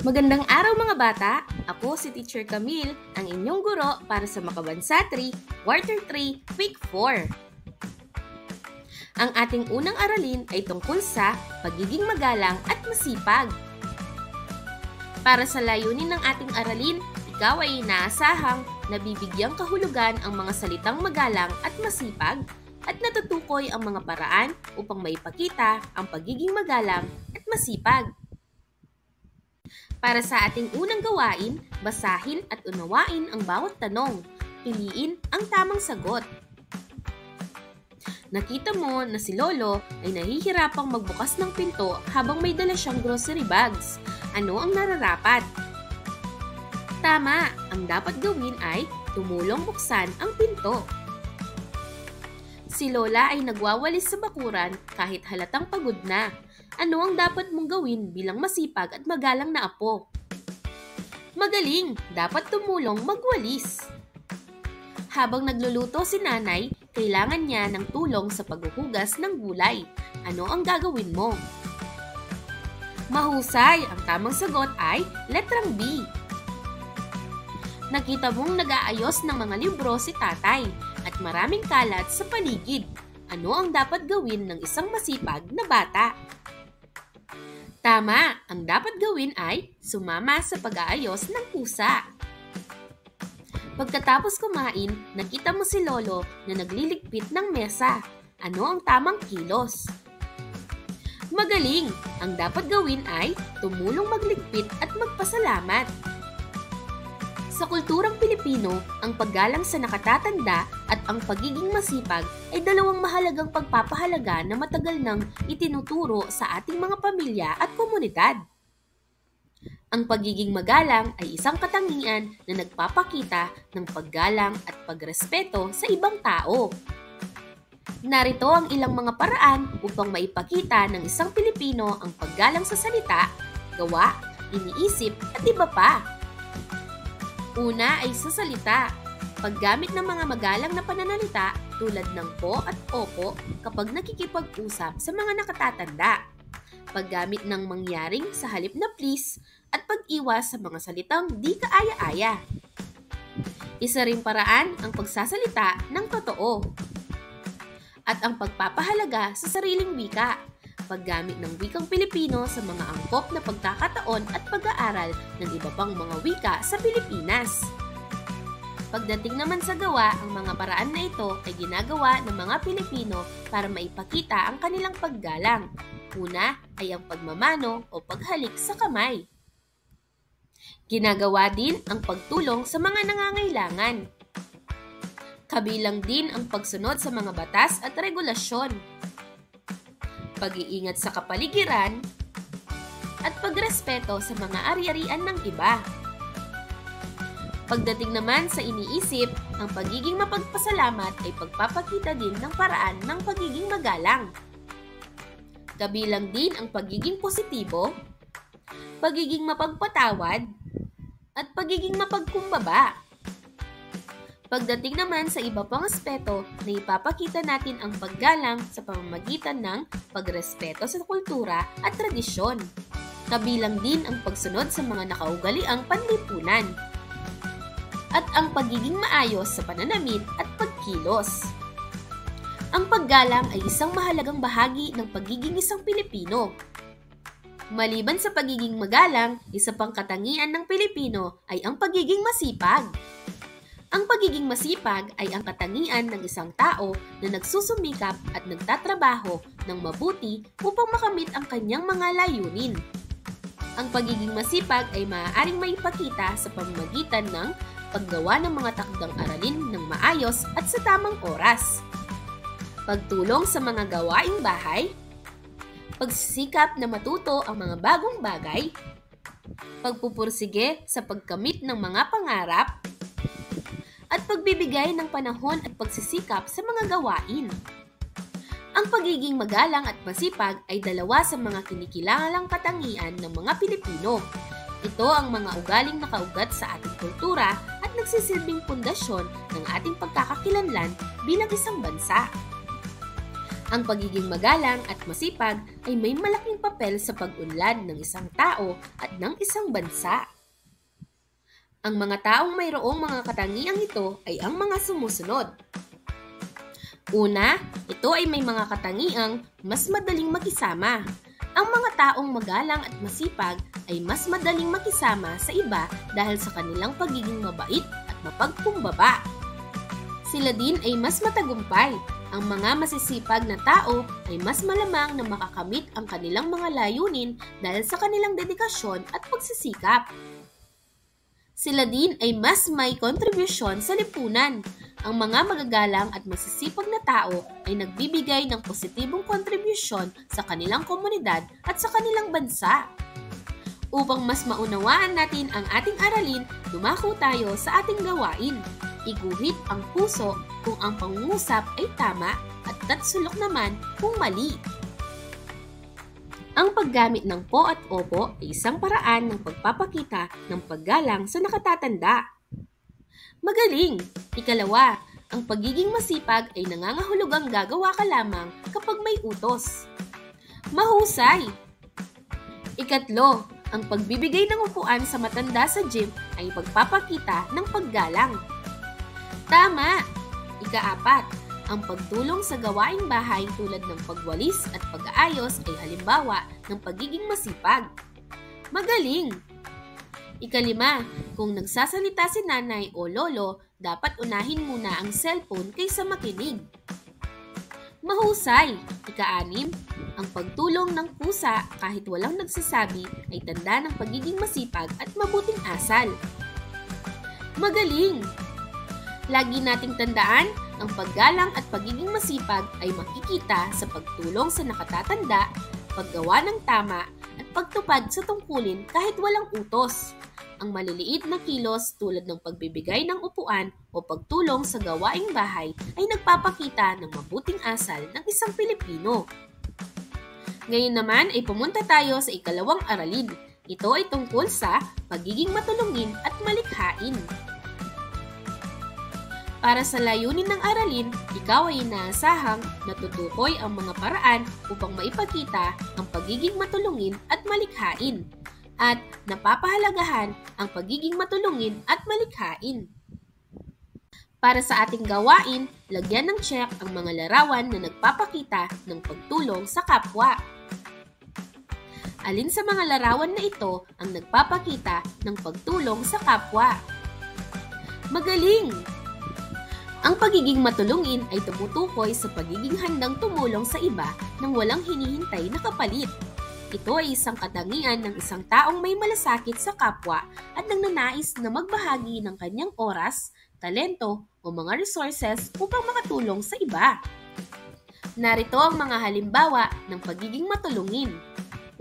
Magandang araw mga bata! Ako si Teacher Camille, ang inyong guro para sa Makabansa 3, Quarter 3, Week 4. Ang ating unang aralin ay tungkol sa pagiging magalang at masipag. Para sa layunin ng ating aralin, ikaw ay inaasahang nabibigyang kahulugan ang mga salitang magalang at masipag at natutukoy ang mga paraan upang maipakita ang pagiging magalang at masipag. Para sa ating unang gawain, basahin at unawain ang bawat tanong. Piliin ang tamang sagot. Nakita mo na si Lolo ay nahihirapang magbukas ng pinto habang may dala siyang grocery bags. Ano ang nararapat? Tama, ang dapat gawin ay tumulong buksan ang pinto. Si Lola ay nagwawalis sa bakuran kahit halatang pagod na. Ano ang dapat mong gawin bilang masipag at magalang na apo? Magaling! Dapat tumulong magwalis. Habang nagluluto si nanay, kailangan niya ng tulong sa paghuhugas ng gulay. Ano ang gagawin mo? Mahusay! Ang tamang sagot ay letrang B. Nakita mong nag-aayos ng mga libro si tatay at maraming kalat sa paligid. Ano ang dapat gawin ng isang masipag na bata? Tama! Ang dapat gawin ay sumama sa pag-aayos ng pusa. Pagkatapos kumain, nakita mo si Lolo na nagliligpit ng mesa. Ano ang tamang kilos? Magaling! Ang dapat gawin ay tumulong magligpit at magpasalamat. Sa kulturang Pilipino, ang paggalang sa nakatatanda at ang pagiging masipag ay dalawang mahalagang pagpapahalaga na matagal nang itinuturo sa ating mga pamilya at komunidad. Ang pagiging magalang ay isang katangian na nagpapakita ng paggalang at pagrespeto sa ibang tao. Narito ang ilang mga paraan upang maipakita ng isang Pilipino ang paggalang sa salita, gawa, iniisip at iba pa. Una ay sa salita. Paggamit ng mga magalang na pananalita tulad ng po at opo kapag nakikipag-usap sa mga nakatatanda. Paggamit ng mangyaring sa halip na please at pag-iwas sa mga salitang di kaaya-aya. Isa ring paraan ang pagsasalita ng totoo. At ang pagpapahalaga sa sariling wika. Paggamit ng wikang Pilipino sa mga angkop na pagkakataon at pag-aaral ng iba pang mga wika sa Pilipinas. Pagdating naman sa gawa, ang mga paraan na ito ay ginagawa ng mga Pilipino para maipakita ang kanilang paggalang. Una ay ang pagmamano o paghalik sa kamay. Ginagawa din ang pagtulong sa mga nangangailangan. Kabilang din ang pagsunod sa mga batas at regulasyon. Pag-iingat sa kapaligiran, at pagrespeto sa mga ari-arian ng iba. Pagdating naman sa iniisip, ang pagiging mapagpasalamat ay pagpapakita din ng paraan ng pagiging magalang. Kabilang din ang pagiging positibo, pagiging mapagpatawad, at pagiging mapagkumbaba. Pagdating naman sa iba pang aspeto na ipapakita natin ang paggalang sa pamamagitan ng pagrespeto sa kultura at tradisyon. Kabilang din ang pagsunod sa mga nakaugaliang panlipunan. At ang pagiging maayos sa pananamit at pagkilos. Ang paggalang ay isang mahalagang bahagi ng pagiging isang Pilipino. Maliban sa pagiging magalang, isa pang katangian ng Pilipino ay ang pagiging masipag. Ang pagiging masipag ay ang katangian ng isang tao na nagsusumikap at nagtatrabaho ng mabuti upang makamit ang kanyang mga layunin. Ang pagiging masipag ay maaaring maipakita sa pamamagitan ng paggawa ng mga takdang aralin ng maayos at sa tamang oras, pagtulong sa mga gawaing bahay, pagsisikap na matuto ang mga bagong bagay, pagpupursige sa pagkamit ng mga pangarap, at pagbibigay ng panahon at pagsisikap sa mga gawain. Ang pagiging magalang at masipag ay dalawa sa mga kinikilalang katangian ng mga Pilipino. Ito ang mga ugaling nakaugat sa ating kultura at nagsisilbing pundasyon ng ating pagkakakilanlan bilang isang bansa. Ang pagiging magalang at masipag ay may malaking papel sa pag-unlad ng isang tao at ng isang bansa. Ang mga taong mayroong mga katangiang ito ay ang mga sumusunod. Una, ito ay may mga katangiang mas madaling makisama. Ang mga taong magalang at masipag ay mas madaling makisama sa iba dahil sa kanilang pagiging mabait at mapagkumbaba. Sila din ay mas matagumpay. Ang mga masisipag na tao ay mas malamang na makakamit ang kanilang mga layunin dahil sa kanilang dedikasyon at pagsisikap. Sila din ay mas may kontribusyon sa lipunan. Ang mga magagalang at masisipag na tao ay nagbibigay ng positibong kontribusyon sa kanilang komunidad at sa kanilang bansa. Upang mas maunawaan natin ang ating aralin, dumako tayo sa ating gawain. Iguhit ang puso kung ang pangungusap ay tama at tatsulok naman kung mali. Ang paggamit ng po at opo ay isang paraan ng pagpapakita ng paggalang sa nakatatanda. Magaling! Ikalawa, ang pagiging masipag ay nangangahulugang gagawa ka lamang kapag may utos. Mahusay! Ikatlo, ang pagbibigay ng upuan sa matanda sa gym ay pagpapakita ng paggalang. Tama! Ika-apat, ang pagtulong sa gawaing bahay tulad ng pagwalis at pag-aayos ay halimbawa ng pagiging masipag. Magaling! Ika-lima, kung nagsasalita si nanay o lolo, dapat unahin muna ang cellphone kaysa makinig. Mahusay! Ika-anim, ang pagtulong ng pusa kahit walang nagsasabi ay tanda ng pagiging masipag at mabuting asal. Magaling! Lagi nating tandaan, ang paggalang at pagiging masipag ay makikita sa pagtulong sa nakatatanda, paggawa ng tama, at pagtupad sa tungkulin kahit walang utos. Ang maliliit na kilos tulad ng pagbibigay ng upuan o pagtulong sa gawaing bahay ay nagpapakita ng mabuting asal ng isang Pilipino. Ngayon naman ay pumunta tayo sa ikalawang aralin. Ito ay tungkol sa pagiging matulungin at malikhain. Para sa layunin ng aralin, ikaw ay inaasahang natutukoy ang mga paraan upang maipakita ang pagiging matulungin at malikhain at napapahalagahan ang pagiging matulungin at malikhain. Para sa ating gawain, lagyan ng check ang mga larawan na nagpapakita ng pagtulong sa kapwa. Alin sa mga larawan na ito ang nagpapakita ng pagtulong sa kapwa? Magaling! Ang pagiging matulungin ay tumutukoy sa pagiging handang tumulong sa iba nang walang hinihintay na kapalit. Ito ay isang katangian ng isang taong may malasakit sa kapwa at nagnanais na magbahagi ng kanyang oras, talento o mga resources upang makatulong sa iba. Narito ang mga halimbawa ng pagiging matulungin.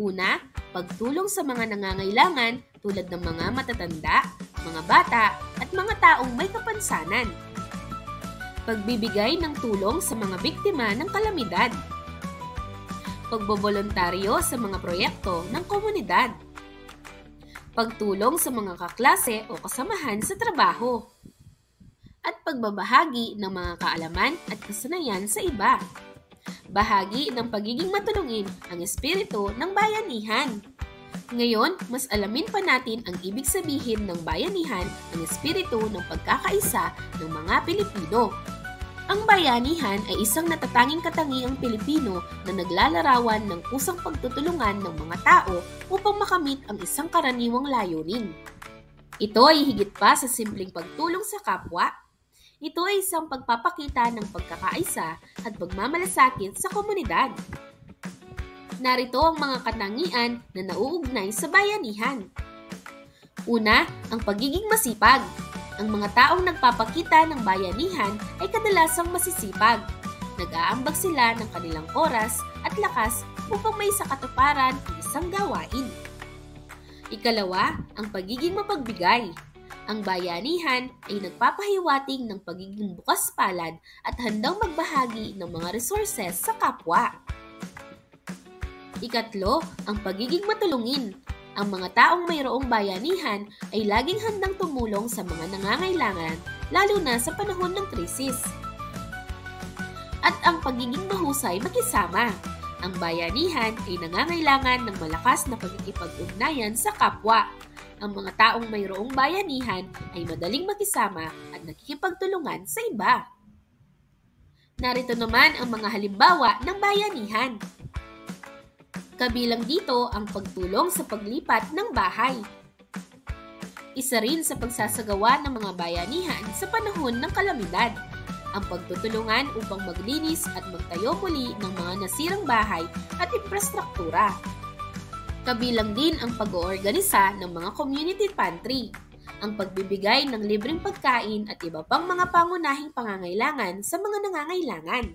Una, pagtulong sa mga nangangailangan tulad ng mga matatanda, mga bata at mga taong may kapansanan. Pagbibigay ng tulong sa mga biktima ng kalamidad. Pagbobolontaryo sa mga proyekto ng komunidad. Pagtulong sa mga kaklase o kasamahan sa trabaho. At pagbabahagi ng mga kaalaman at kasanayan sa iba. Bahagi ng pagiging matulungin ang espiritu ng bayanihan. Ngayon, mas alamin pa natin ang ibig sabihin ng bayanihan, ang espiritu ng pagkakaisa ng mga Pilipino. Ang bayanihan ay isang natatanging katangiang Pilipino na naglalarawan ng kusang pagtutulungan ng mga tao upang makamit ang isang karaniwang layunin. Ito ay higit pa sa simpleng pagtulong sa kapwa. Ito ay isang pagpapakita ng pagkakaisa at pagmamalasakit sa komunidad. Narito ang mga katangian na nauugnay sa bayanihan. Una, ang pagiging masipag. Ang mga taong nagpapakita ng bayanihan ay kadalasang masisipag. Nag-aambag sila ng kanilang oras at lakas upang may sakatuparan ang isang gawain. Ikalawa, ang pagiging mapagbigay. Ang bayanihan ay nagpapahiwatig ng pagiging bukas palad at handang magbahagi ng mga resources sa kapwa. Ikatlo, ang pagiging matulungin. Ang mga taong mayroong bayanihan ay laging handang tumulong sa mga nangangailangan, lalo na sa panahon ng krisis. at ang pagiging mahusay makisama. Ang bayanihan ay nangangailangan ng malakas na pagkikipag-ugnayan sa kapwa. Ang mga taong mayroong bayanihan ay madaling makisama at nakikipagtulungan sa iba. Narito naman ang mga halimbawa ng bayanihan. Kabilang dito ang pagtulong sa paglipat ng bahay. Isa rin sa pagsasagawa ng mga bayanihan sa panahon ng kalamidad, ang pagtutulungan upang maglinis at magtayo muli ng mga nasirang bahay at infrastruktura. Kabilang din ang pag-oorganisa ng mga community pantry, ang pagbibigay ng libreng pagkain at iba pang mga pangunahing pangangailangan sa mga nangangailangan.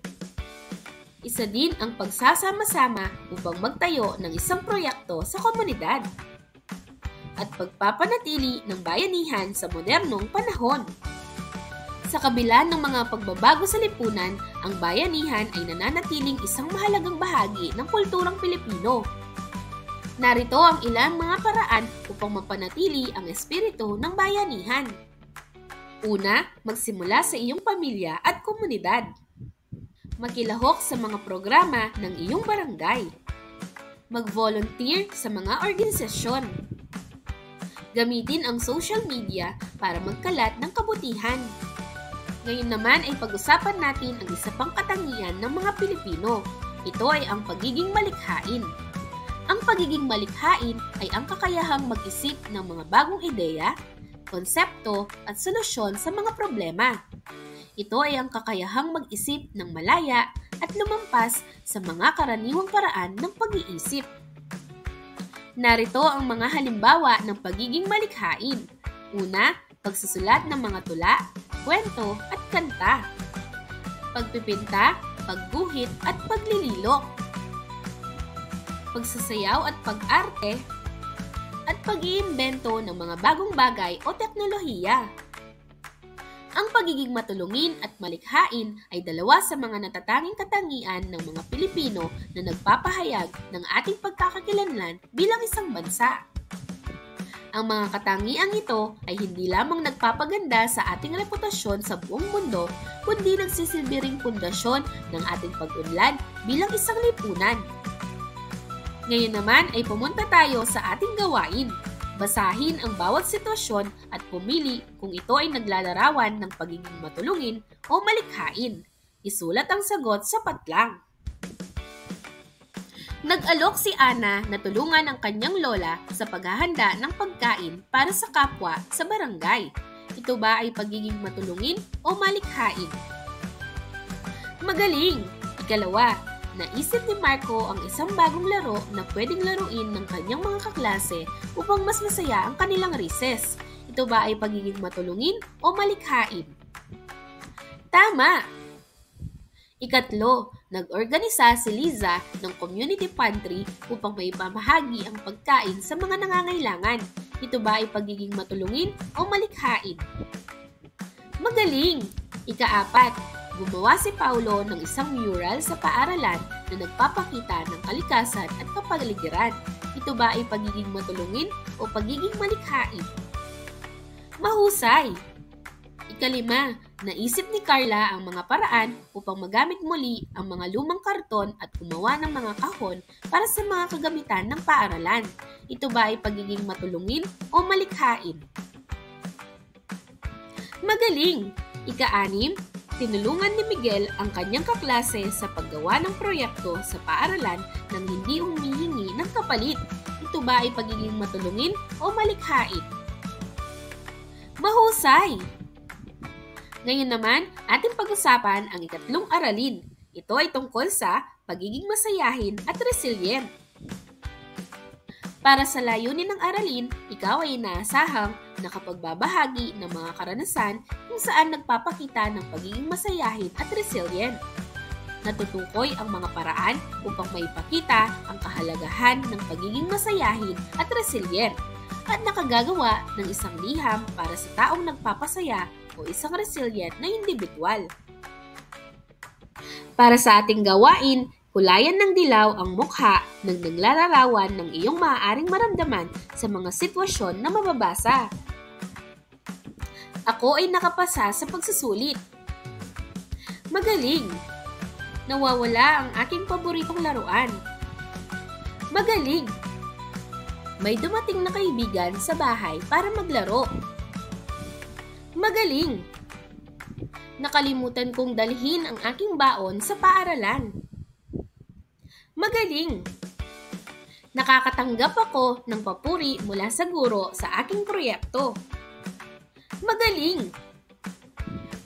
Isa din ang pagsasama-sama upang magtayo ng isang proyekto sa komunidad at pagpapanatili ng bayanihan sa modernong panahon. Sa kabila ng mga pagbabago sa lipunan, ang bayanihan ay nananatiling isang mahalagang bahagi ng kulturang Pilipino. Narito ang ilang mga paraan upang mapanatili ang espiritu ng bayanihan. Una, magsimula sa iyong pamilya at komunidad. Makilahok sa mga programa ng iyong barangay. Mag-volunteer sa mga organisasyon. Gamitin ang social media para magkalat ng kabutihan. Ngayon naman ay pag-usapan natin ang isa pang katangian ng mga Pilipino. Ito ay ang pagiging malikhain. Ang pagiging malikhain ay ang kakayahang mag-isip ng mga bagong ideya, konsepto at solusyon sa mga problema. Ito ay ang kakayahang mag-isip ng malaya at lumampas sa mga karaniwang paraan ng pag-iisip. Narito ang mga halimbawa ng pagiging malikhain. Una, pagsusulat ng mga tula, kwento at kanta. Pagpipinta, pagguhit at paglililok. Pagsasayaw at pag-arte. At pag-iimbento ng mga bagong bagay o teknolohiya. Ang pagiging matulungin at malikhain ay dalawa sa mga natatanging katangian ng mga Pilipino na nagpapahayag ng ating pagkakakilanlan bilang isang bansa. Ang mga katangiang ito ay hindi lamang nagpapaganda sa ating reputasyon sa buong mundo, kundi nagsisilbi ring pundasyon ng ating pag-unlad bilang isang lipunan. Ngayon naman ay pumunta tayo sa ating gawain. Basahin ang bawat sitwasyon at pumili kung ito ay naglalarawan ng pagiging matulungin o malikhain. Isulat ang sagot sa patlang. Nag-alok si Ana na tulungan ang kanyang lola sa paghahanda ng pagkain para sa kapwa sa barangay. Ito ba ay pagiging matulungin o malikhain? Magaling! Ikalawa, naisip ni Marco ang isang bagong laro na pwedeng laruin ng kanyang mga kaklase upang mas masaya ang kanilang recess. Ito ba ay pagiging matulungin o malikhain? Tama! Ikatlo, nag-organisa si Liza ng community pantry upang maipamahagi ang pagkain sa mga nangangailangan. Ito ba ay pagiging matulungin o malikhain? Magaling! Ikaapat, gumawa si Paulo ng isang mural sa paaralan na nagpapakita ng kalikasan at kapaligiran. Ito ba ay pagiging matulungin o pagiging malikhain? Mahusay! Ikalima, naisip ni Carla ang mga paraan upang magamit muli ang mga lumang karton at gumawa ng mga kahon para sa mga kagamitan ng paaralan. Ito ba ay pagiging matulungin o malikhain? Magaling! Ika-anim, tinulungan ni Miguel ang kanyang kaklase sa paggawa ng proyekto sa paaralan nang hindi humihingi ng kapalit. Ito ba ay pagiging matulungin o malikhain? Mahusay! Ngayon naman, ating pag-usapan ang ikatlong aralin. Ito ay tungkol sa pagiging masayahin at resilient. Para sa layunin ng aralin, ikaw ay inaasahang nakapagbabahagi ng mga karanasan kung saan nagpapakita ng pagiging masayahin at resilient. Natutukoy ang mga paraan upang maipakita ang kahalagahan ng pagiging masayahin at resilient at nakagagawa ng isang liham para sa taong nagpapasaya o isang resilient na individual. Para sa ating gawain, kulayan ng dilaw ang mukha ng naglalarawan ng iyong maaaring maramdaman sa mga sitwasyon na mababasa. Ako ay nakapasa sa pagsusulit. Magaling! Nawawala ang aking paboritong laruan. Magaling! May dumating na kaibigan sa bahay para maglaro. Magaling! Nakalimutan kong dalhin ang aking baon sa paaralan. Magaling! Nakakatanggap ako ng papuri mula sa guro sa aking proyekto. Magaling!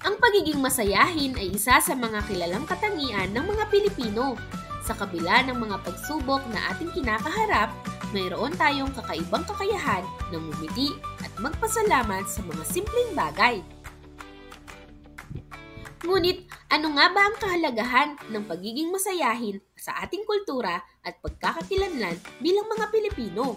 Ang pagiging masayahin ay isa sa mga kilalang katangian ng mga Pilipino. Sa kabila ng mga pagsubok na ating kinakaharap, mayroon tayong kakaibang kakayahan na ngumiti at magpasalamat sa mga simpleng bagay. Ngunit, ano nga ba ang kahalagahan ng pagiging masayahin sa ating kultura at pagkakakilanlan bilang mga Pilipino?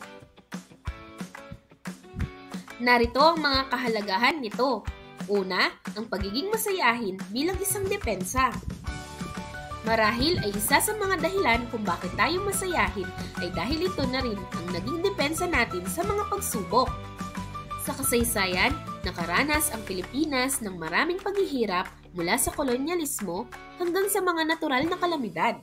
Narito ang mga kahalagahan nito. Una, ang pagiging masayahin bilang isang depensa. Marahil ay isa sa mga dahilan kung bakit tayo masayahin ay dahil ito na rin ang naging depensa natin sa mga pagsubok. Sa kasaysayan, nakaranas ang Pilipinas ng maraming paghihirap mula sa kolonyalismo hanggang sa mga natural na kalamidad.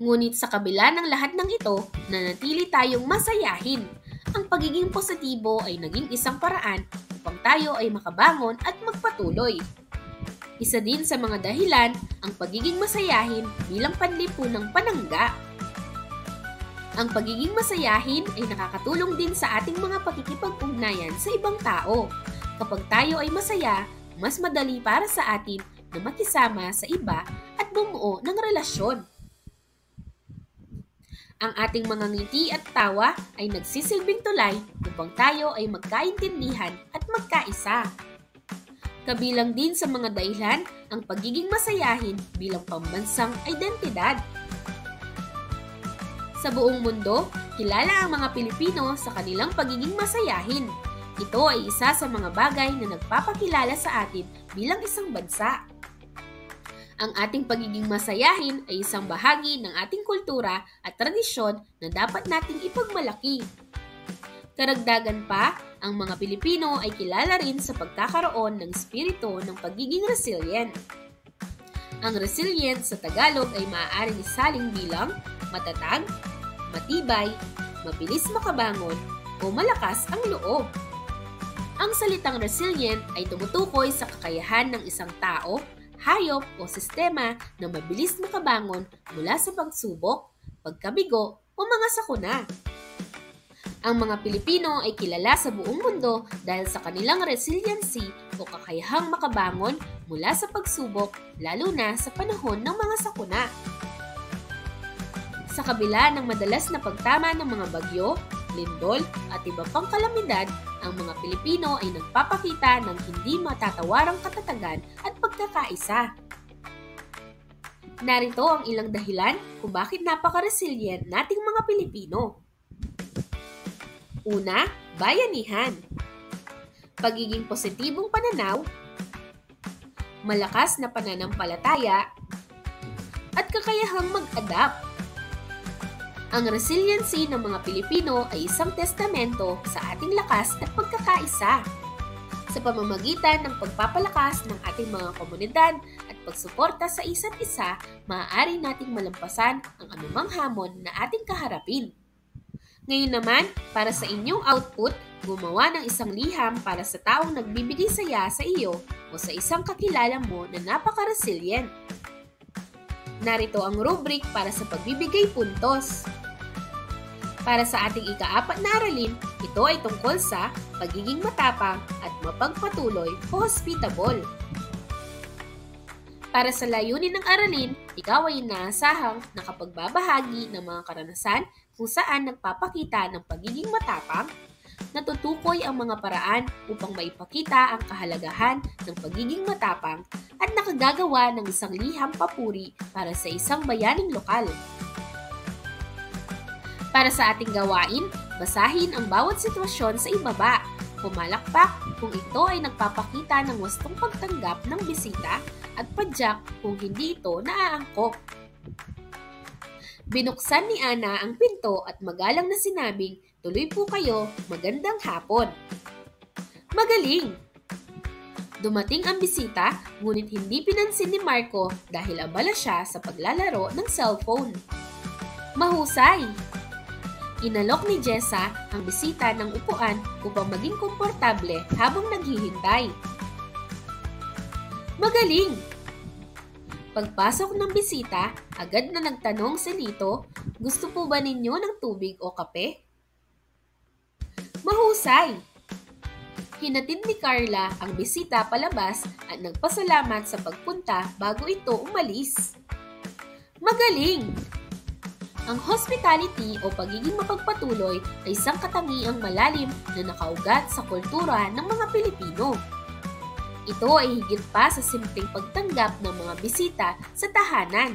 Ngunit sa kabila ng lahat ng ito, nanatili tayong masayahin. Ang pagiging positibo ay naging isang paraan upang tayo ay makabangon at magpatuloy. Isa din sa mga dahilan ang pagiging masayahin bilang panlipunang panangga. Ang pagiging masayahin ay nakakatulong din sa ating mga pakikipag-ugnayan sa ibang tao. Kapag tayo ay masaya, mas madali para sa atin na makisama sa iba at bumuo ng relasyon. Ang ating mga ngiti at tawa ay nagsisilbing tulay upang tayo ay magkaintindihan at magkaisa. Kabilang din sa mga dahilan ang pagiging masayahin bilang pambansang identidad. Sa buong mundo, kilala ang mga Pilipino sa kanilang pagiging masayahin. Ito ay isa sa mga bagay na nagpapakilala sa atin bilang isang bansa. Ang ating pagiging masayahin ay isang bahagi ng ating kultura at tradisyon na dapat nating ipagmalaki. Karagdagan pa, ang mga Pilipino ay kilala rin sa pagkakaroon ng espiritu ng pagiging resilient. Ang resilient sa Tagalog ay maaaring isaling bilang matatag, matibay, mabilis makabangon, o malakas ang loob. Ang salitang resilient ay tumutukoy sa kakayahan ng isang tao, hayop o sistema na mabilis makabangon mula sa pagsubok, pagkabigo o mga sakuna. Ang mga Pilipino ay kilala sa buong mundo dahil sa kanilang resiliency o kakayahang makabangon mula sa pagsubok, lalo na sa panahon ng mga sakuna. Sa kabila ng madalas na pagtama ng mga bagyo, lindol at iba pang kalamidad, ang mga Pilipino ay nagpapakita ng hindi matatawarang katatagan at pagkakaisa. Narito ang ilang dahilan kung bakit napaka-resilient nating mga Pilipino. Una, bayanihan. Pagiging positibong pananaw, malakas na pananampalataya, at kakayahang mag-adapt. Ang resiliency ng mga Pilipino ay isang testamento sa ating lakas at pagkakaisa. Sa pamamagitan ng pagpapalakas ng ating mga komunidad at pagsuporta sa isa't isa, maaari nating malampasan ang anumang hamon na ating kaharapin. Ngayon naman, para sa inyong output, gumawa ng isang liham para sa taong nagbibigay saya sa iyo o sa isang kakilala mo na napaka-resilient. Narito ang rubric para sa pagbibigay puntos. Para sa ating ika-4 na aralin, ito ay tungkol sa pagiging matapang at mapagpatuloy o hospitable. Para sa layunin ng aralin, ikaw ay inaasahang nakapagbabahagi ng mga karanasan kung saan nagpapakita ng pagiging matapang, natutukoy ang mga paraan upang maipakita ang kahalagahan ng pagiging matapang at nakagagawa ng isang liham papuri para sa isang bayaning lokal. Para sa ating gawain, basahin ang bawat sitwasyon sa ibaba. Pumalakpak kung ito ay nagpapakita ng wastong pagtanggap ng bisita at padyak kung hindi ito naaangkop. Binuksan ni Ana ang pinto at magalang na sinabing, "Tuloy po kayo, magandang hapon." Magaling! Dumating ang bisita, ngunit hindi pinansin ni Marco dahil abala siya sa paglalaro ng cellphone. Mahusay! Inalok ni Jessa ang bisita ng upuan upang maging komportable habang naghihintay. Magaling! Pagpasok ng bisita, agad na nagtanong si Lito, "Gusto po ba ninyo ng tubig o kape?" Mahusay! Hinatid ni Carla ang bisita palabas at nagpasalamat sa pagpunta bago ito umalis. Magaling! Ang hospitality o pagiging mapagpatuloy ay isang katangiang malalim na nakaugat sa kultura ng mga Pilipino. Ito ay higit pa sa simpleng pagtanggap ng mga bisita sa tahanan.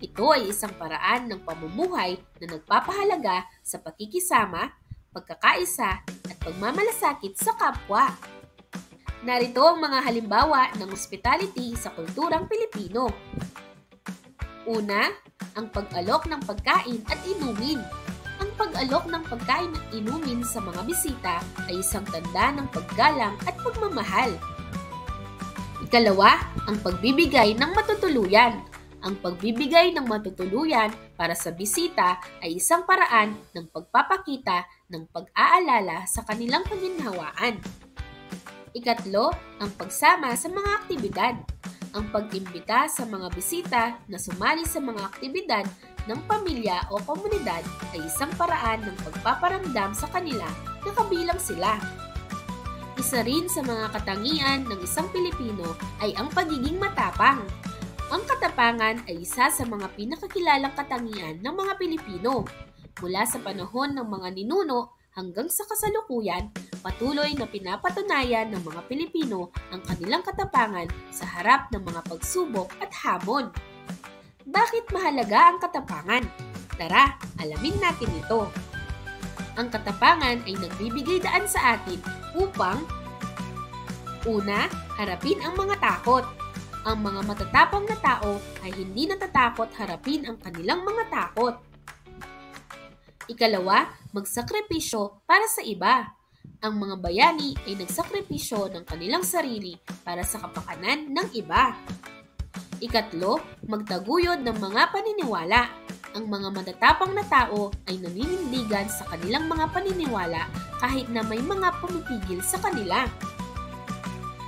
Ito ay isang paraan ng pamumuhay na nagpapahalaga sa pakikisama, pagkakaisa at pagmamalasakit sa kapwa. Narito ang mga halimbawa ng hospitality sa kulturang Pilipino. Una, ang pag-alok ng pagkain at inumin. Ang pag-alok ng pagkain at inumin sa mga bisita ay isang tanda ng paggalang at pagmamahal. Ikalawa, ang pagbibigay ng matutuluyan. Ang pagbibigay ng matutuluyan para sa bisita ay isang paraan ng pagpapakita ng pag-aalala sa kanilang paginhawaan. Ikatlo, ang pagsama sa mga aktibidad. Ang pag-imbita sa mga bisita na sumali sa mga aktibidad ng pamilya o komunidad ay isang paraan ng pagpaparamdam sa kanila na kabilang sila. Isa rin sa mga katangian ng isang Pilipino ay ang pagiging matapang. Ang katapangan ay isa sa mga pinakakilalang katangian ng mga Pilipino. Mula sa panahon ng mga ninuno hanggang sa kasalukuyan, patuloy na pinapatunayan ng mga Pilipino ang kanilang katapangan sa harap ng mga pagsubok at hamon. Bakit mahalaga ang katapangan? Tara, alamin natin ito. Ang katapangan ay nagbibigay daan sa atin upang una, harapin ang mga takot. Ang mga matatapang na tao ay hindi natatakot harapin ang kanilang mga takot. Ikalawa, magsakripisyo para sa iba. Ang mga bayani ay nagsakripisyo ng kanilang sarili para sa kapakanan ng iba. Ikatlo, magtaguyod ng mga paniniwala. Ang mga matatapang na tao ay naninindigan sa kanilang mga paniniwala kahit na may mga pumipigil sa kanila.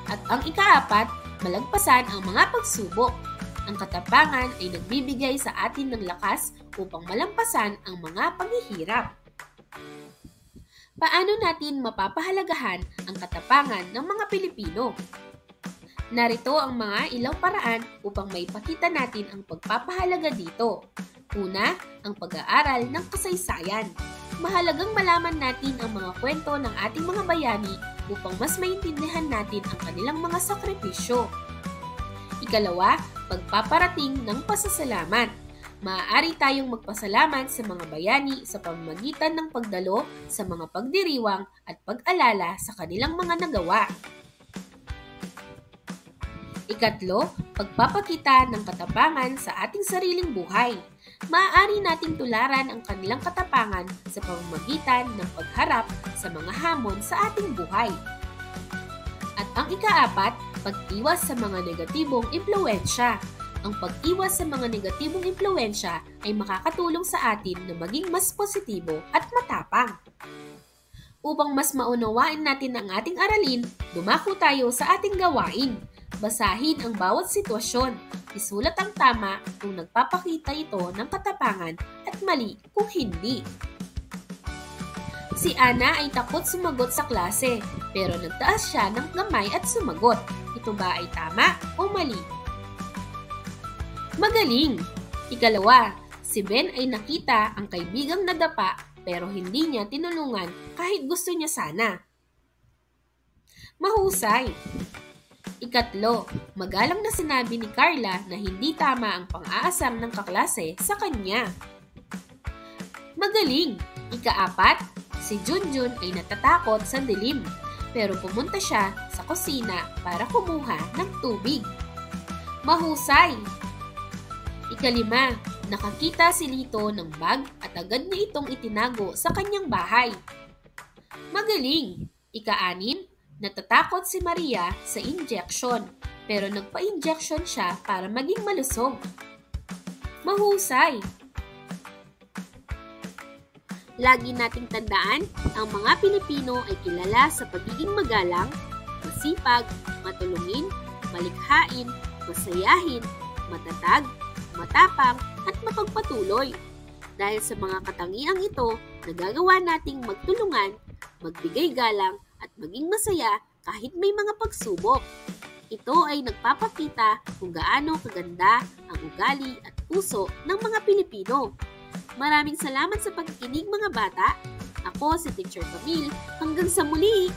At ang ikaapat, malagpasan ang mga pagsubok. Ang katapangan ay nagbibigay sa atin ng lakas upang malampasan ang mga paghihirap. Paano natin mapapahalagahan ang katapangan ng mga Pilipino? Narito ang mga ilang paraan upang maipakita natin ang pagpapahalaga dito. Una, ang pag-aaral ng kasaysayan. Mahalagang malaman natin ang mga kwento ng ating mga bayani upang mas maintindihan natin ang kanilang mga sakripisyo. Ikalawa, pagpaparating ng pasasalamat. Maaari tayong magpasalamat sa mga bayani sa pamamagitan ng pagdalo sa mga pagdiriwang at pag-alala sa kanilang mga nagawa. Ikatlo, pagpapakita ng katapangan sa ating sariling buhay. Maaari nating tularan ang kanilang katapangan sa pamamagitan ng pagharap sa mga hamon sa ating buhay. At ang ikaapat, pag-iwas sa mga negatibong impluwensya. Ang pag-iwas sa mga negatibong impluwensya ay makakatulong sa atin na maging mas positibo at matapang. Upang mas maunawain natin ang ating aralin, dumako tayo sa ating gawain. Basahin ang bawat sitwasyon. Isulat ang tama kung nagpapakita ito ng katapangan at mali kung hindi. Si Ana ay takot sumagot sa klase, pero nagtaas siya ng kamay at sumagot. Ito ba ay tama o mali? Magaling! Ikalawa, si Ben ay nakita ang kaibigang nadapa pero hindi niya tinulungan kahit gusto niya sana. Mahusay! Ikatlo, magalang na sinabi ni Carla na hindi tama ang pang-aasar ng kaklase sa kanya. Magaling! Ikaapat, si Junjun ay natatakot sa dilim pero pumunta siya sa kusina para kumuha ng tubig. Mahusay! Ikalima, nakakita si Lito ng bag at agad niya itong itinago sa kanyang bahay. Magaling! Ika-anim, Natatakot si Maria sa injection, pero nagpa-injection siya para maging malusog. Mahusay! Lagi nating tandaan, ang mga Pilipino ay kilala sa pagiging magalang, masipag, matulungin, malikhain, masayahin, matatag, matapang, at mapagpatuloy. Dahil sa mga katangiang ito, nagagawa nating magtulungan, magbigay galang, at maging masaya kahit may mga pagsubok. Ito ay nagpapakita kung gaano kaganda ang ugali at puso ng mga Pilipino. Maraming salamat sa pakikinig mga bata. Ako si Teacher Camille. Hanggang sa muli!